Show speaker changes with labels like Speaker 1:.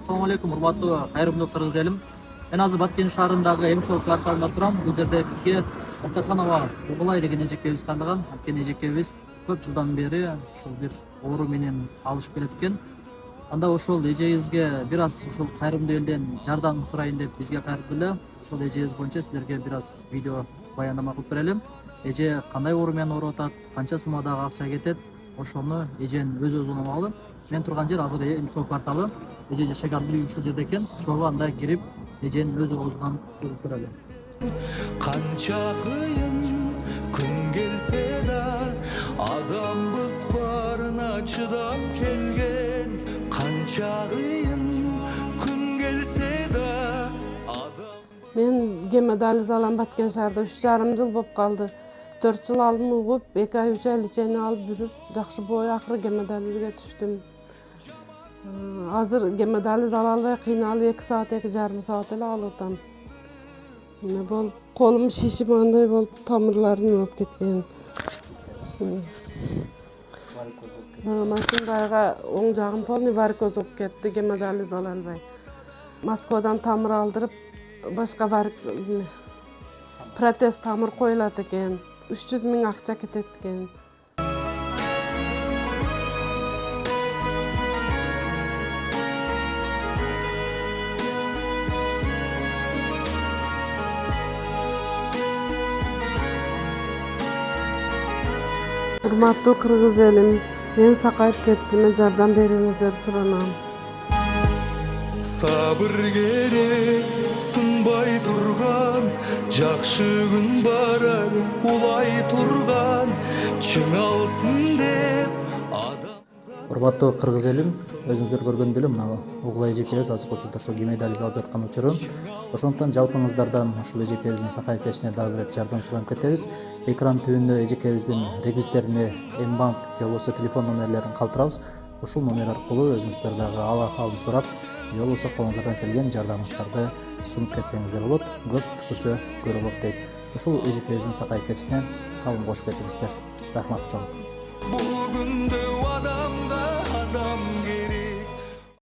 Speaker 1: Assalamu alaikum, урматтуу кайрымдуу кыргыз элим. Мен азыр Баткен шаарындагы Эмсол кварталында турам. Бул жерде бизге Абдырханова Угулай деген эжекебиз каттаган. Анткени эжекебиз көп жылдан бери ушул бир оору менен алышып келет экен. Анда ошол эжебизге бир аз ушул кайрымдуу элден жардам сурайын деп бизге кайрылды эле. Ошол эжебиз боюнча силерге бир аз видео баяндама кылып берелим. Эже кандай оору менен ооруп атат, канча суммадагы акча кетет, ошону эженин өзү угулмагалы. Мен турган жер азыр Эмсол кварталы. Эже жашаган үй ушул жерде экен. Ошого анда кирип, эженин өз оозунан көрүп көрөлү.
Speaker 2: Канча кыйын күн келсе да, адамбыз барына чыдап келген. Канча кыйын күн келсе да, адам.
Speaker 3: Мен гемодиализ алам Баткен шаарда 3,5 жыл болуп калды. 4 жыл алдым угуп, 2 ай 3 ай лечение алып жүрүп, жакшы бой акыры гемодиализге түштүм. Азыр гемодиализ ала албай кыйналып 2 саат, 2,5 саат эле алып атам. Эмне болуп, колум шишип андай болуп, тамырларым ооп кеткен. Машиндайга оң жагым полный варикоз болуп кетти, гемодиализ ала албай. Москвадан тамыр алдырып, башка протез тамыр коюлат экен. 300 000 акча кетет экен. Урматтуу кыргыз элим, мен сакайып кетишиме жардам бериңиздерди суранам.
Speaker 2: Сабыр керек, сынбай турган, жакшы күн бар әлі улай турган, чыңалсын деп адам.
Speaker 1: Урматтуу кыргыз элим, өзүңүздөр көргөндөй эле мына Угулай эжекебиз азыркы учурда ошо гемодиализ алып жаткан учуру. Ошондуктан жалпыңыздардан ушул эжекебиздин сакайып кетишине дагы бир жардам сурап кетебиз. Экран түбүндө эжекебиздин реквизиттерине М-банк же болбосо телефон номерлерин калтырабыз. Ушул номер аркылуу өзүңүздөр дагы ал акыбын сурап, же болбосо колуңуздардан келген жардамыңыздарды сунуп кетсеңиздер болот. Көп күтүрсө көрө болот дейт. Ушул эжекебиздин сакайып кетишине салым кошуп кетиңиздер. Рахмат чоң.